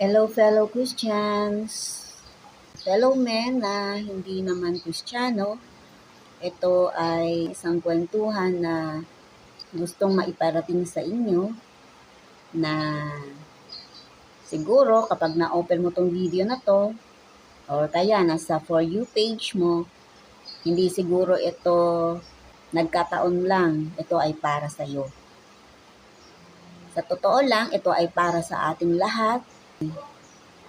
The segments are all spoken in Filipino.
Hello fellow Christians, fellow men na hindi naman Kristiyano. Ito ay isang kwentuhan na gustong maiparating sa inyo na siguro kapag na-open mo tong video na to or kaya nasa For You page mo, hindi siguro ito nagkataon lang, ito ay para sa iyo. Sa totoo lang, ito ay para sa ating lahat,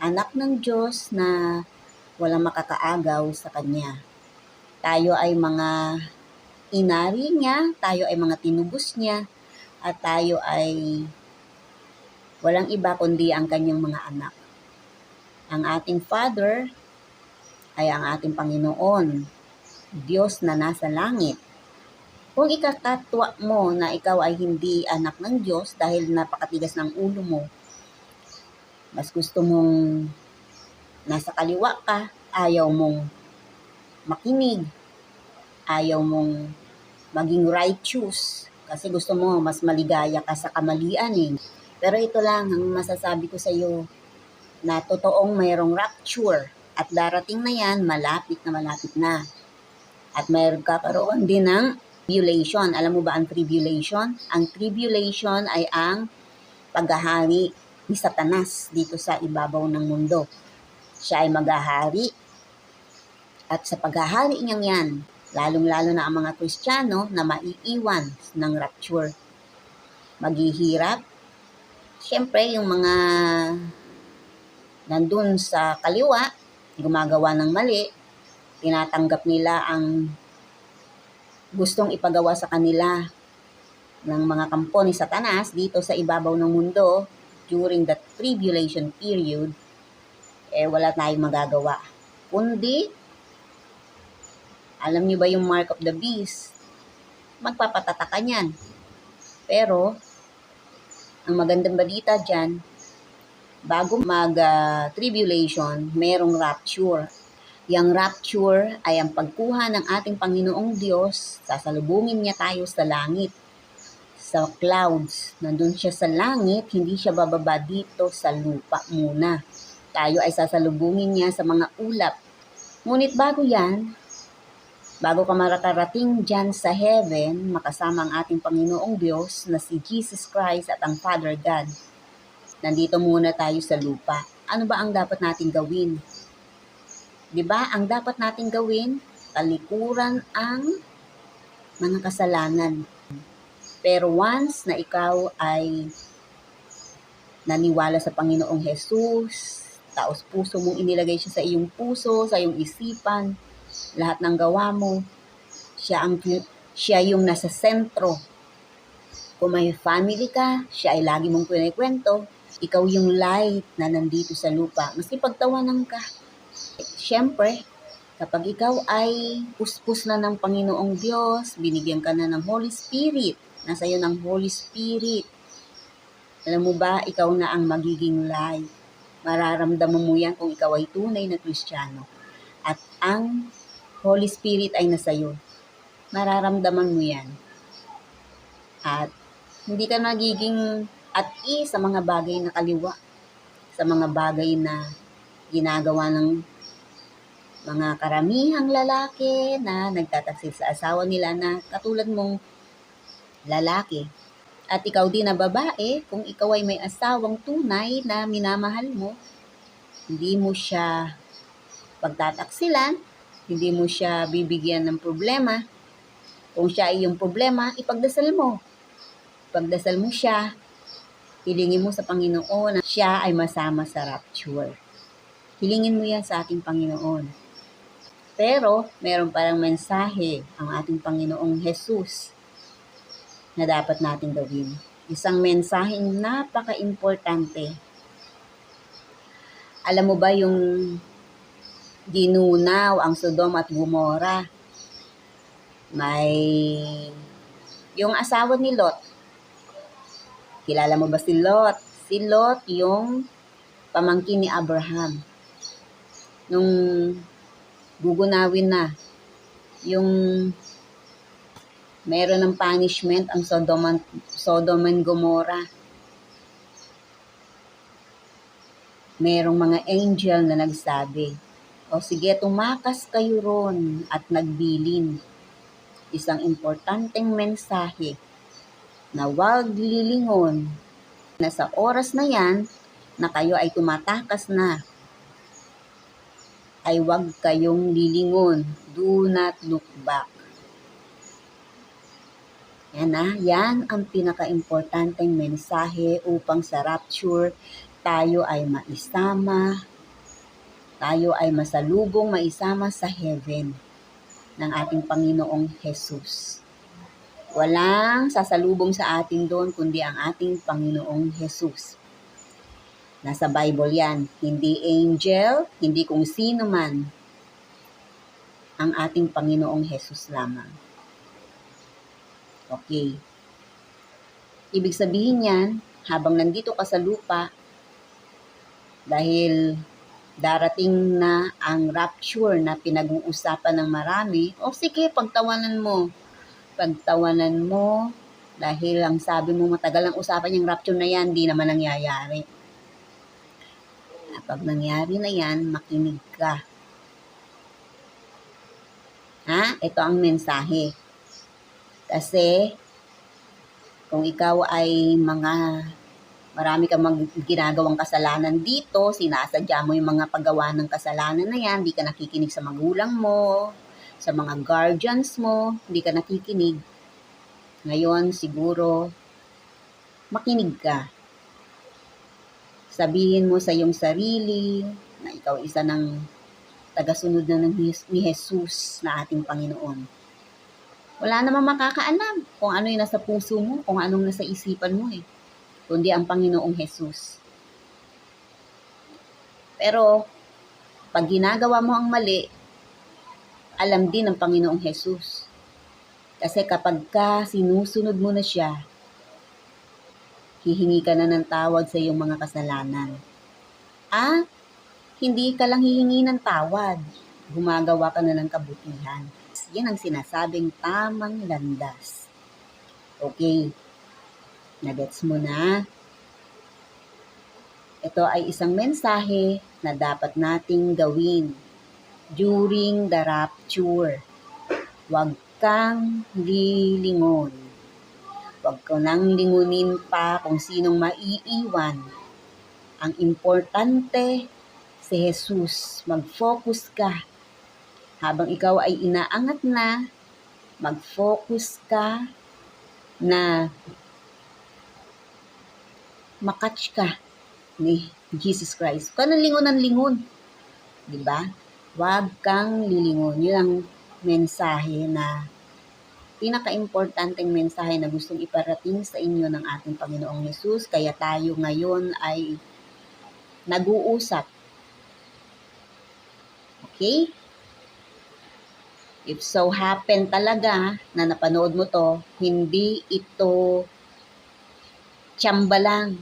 anak ng Diyos na walang makakaagaw sa Kanya. Tayo ay mga inari niya, tayo ay mga tinubos niya, at tayo ay walang iba kundi ang Kanyang mga anak. Ang ating Father ay ang ating Panginoon, Diyos na nasa langit. Kung ikakatwa mo na ikaw ay hindi anak ng Diyos dahil napakatigas ng ulo mo, mas gusto mong nasa kaliwa ka, ayaw mong makinig, ayaw mong maging righteous kasi gusto mo mas maligaya ka sa kamalian eh. Pero ito lang ang masasabi ko sa iyo na totoong mayroong rapture at darating na yan, malapit na. At mayroong kakaroon din ng tribulation. Alam mo ba ang tribulation? Ang tribulation ay ang paghahari ni Satanas dito sa ibabaw ng mundo. Siya ay maghahari at sa paghahari niyang yan, lalong-lalo na ang mga Kristiyano na maiiwan ng rapture. Maghihirap. Siyempre, yung mga nandun sa kaliwa, gumagawa ng mali, tinatanggap nila ang gustong ipagawa sa kanila ng mga kampo ni Satanas dito sa ibabaw ng mundo during the tribulation period, wala tayong magagawa. Kundi, alam niyo ba yung mark of the beast? Magpapatata niyan. Pero, ang magandang balita dyan, bago mag-tribulation, merong rapture. Yang rapture ay ang pagkuha ng ating Panginoong Diyos, sasalubungin niya tayo sa langit, sa clouds. Nandun siya sa langit, hindi siya bababa dito sa lupa muna. Tayo ay sasalubungin niya sa mga ulap. Ngunit bago yan, bago ka makarating dyan sa heaven, makasama ang ating Panginoong Diyos na si Jesus Christ at ang Father God, nandito muna tayo sa lupa. Ano ba ang dapat nating gawin? Diba? Ang dapat nating gawin, talikuran ang mga kasalanan. Pero once na ikaw ay naniwala sa Panginoong Jesus, taos puso mong inilagay siya sa iyong puso, sa iyong isipan, lahat ng gawa mo, siya yung nasa sentro. Kung may family ka, siya ay lagi mong kwento, ikaw yung light na nandito sa lupa. Maski pagtawanan ka. Siyempre, kapag ikaw ay puspos na ng Panginoong Diyos, binigyan ka na ng Holy Spirit, nasa iyo ng Holy Spirit, alam mo ba, ikaw na ang magiging light. Mararamdaman mo yan kung ikaw ay tunay na Kristiyano. At ang Holy Spirit ay nasa iyo. Mararamdaman mo yan. At hindi ka magiging at ease sa mga bagay na kaliwa, sa mga bagay na ginagawa ng mga karamihang lalaki na nagtataksil sa asawa nila na katulad mong lalaki. At ikaw din na babae, kung ikaw ay may asawang tunay na minamahal mo, hindi mo siya pagtataksilan, hindi mo siya bibigyan ng problema. Kung siya ay yung problema, ipagdasal mo. Ipagdasal mo siya, hilingin mo sa Panginoon na siya ay masama sa rapture. Hilingin mo yan sa ating Panginoon. Pero, meron parang mensahe ang ating Panginoong Jesus na dapat natin gawin. Isang mensaheng napaka-importante. Alam mo ba yung ginunaw ang Sodom at Gomorrah? Yung asawa ni Lot. Kilala mo ba si Lot? Si Lot yung pamangkin ni Abraham. Nung gugunawin na yung meron ng punishment ang Sodom and Gomorrah. merong mga angel na nagsabi, o sige, tumakas kayo ron at nagbilin. Isang importanteng mensahe na huwag lilingon na sa oras na yan na kayo ay tumatakas na, ay huwag kayong lilingon. Do not look back. Yan ang pinaka-importanteng mensahe upang sa rapture tayo ay maisama, tayo ay masalubong maisama sa heaven ng ating Panginoong Jesus. Walang sasalubong sa atin doon kundi ang ating Panginoong Jesus. Nasa Bible yan, hindi angel, hindi kung sino man, ang ating Panginoong Jesus lamang. Okay. Ibig sabihin yan, habang nandito ka sa lupa, dahil darating na ang rapture na pinag-uusapan ng marami, o sige, pagtawanan mo, dahil ang sabi mo matagal ang usapan yung rapture na yan, di naman nangyayari. Pag nangyari na yan, makinig ka. Ito ang mensahe. Kasi, kung ikaw ay marami kang ginagawang kasalanan dito, sinasadya mo yung mga paggawa ng kasalanan na yan, di ka nakikinig sa magulang mo, sa mga guardians mo, di ka nakikinig. Ngayon, siguro, makinig ka. Sabihin mo sa iyong sarili na ikaw isa ng tagasunod na ni Jesus na ating Panginoon. Wala namang makakaalam kung ano yung nasa puso mo, kung anong nasa isipan mo kundi ang Panginoong Jesus. Pero, pag ginagawa mo ang mali, alam din ng Panginoong Jesus. Kasi kapag ka sinusunod mo na siya, hihingi ka na ng tawad sa iyong mga kasalanan. Hindi ka lang hihingi ng tawad, gumagawa ka na ng kabutihan. Yan ang sinasabing tamang landas. Okay, nagets mo na? Ito ay isang mensahe na dapat nating gawin during the rapture. Huwag kang lilingon. Huwag ka nang lingunin pa kung sinong maiiwan. Ang importante, si Jesus. Mag-focus ka. Habang ikaw ay inaangat na, mag-focus ka na makatch ka ni Jesus Christ. Huwag ka nang lingon ng lingon. Diba? Huwag kang lilingon. Yun ang mensahe na pinaka-importanteng mensahe na gustong iparating sa inyo ng ating Panginoong Jesus. Kaya tayo ngayon ay nag-uusap. Okay? If so happen talaga na napanood mo to, hindi ito tsamba lang.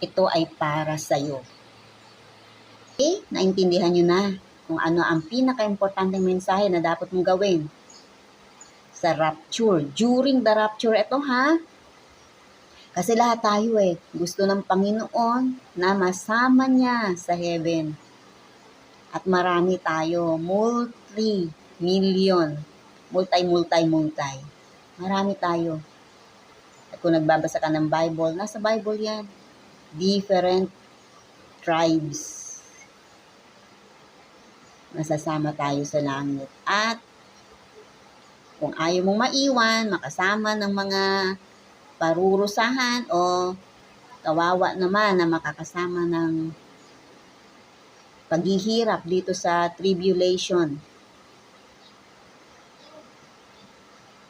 Ito ay para sa'yo. Okay? Naintindihan nyo na kung ano ang pinaka-importanteng mensahe na dapat mong gawin sa rapture. During the rapture, ito Kasi lahat tayo gusto ng Panginoon na masama niya sa heaven. At marami tayo, multi. Marami tayo. At kung nagbabasa ka ng Bible, nasa Bible yan. Different tribes. Nasasama tayo sa langit. At kung ayaw mong maiwan, makasama ng mga parurusahan o kawawa naman na makakasama ng paghihirap dito sa tribulation.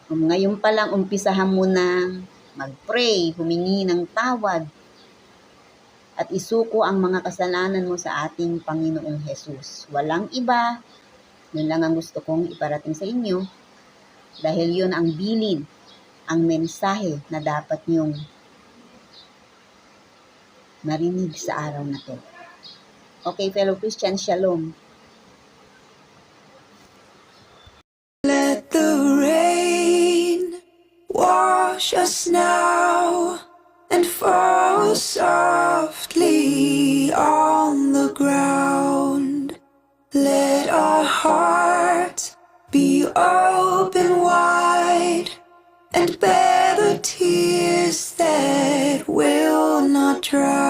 Ngayon pa lang, umpisahan mo na mag-pray, humingi ng tawad, at isuko ang mga kasalanan mo sa ating Panginoong Jesus. Walang iba, yun lang ang gusto kong iparating sa inyo, dahil yun ang bilin, ang mensahe na dapat niyong marinig sa araw na to. Okay, fellow Christians, shalom. Let the rain wash us now and fall softly on our hearts be open wide and bear the tears that will not dry.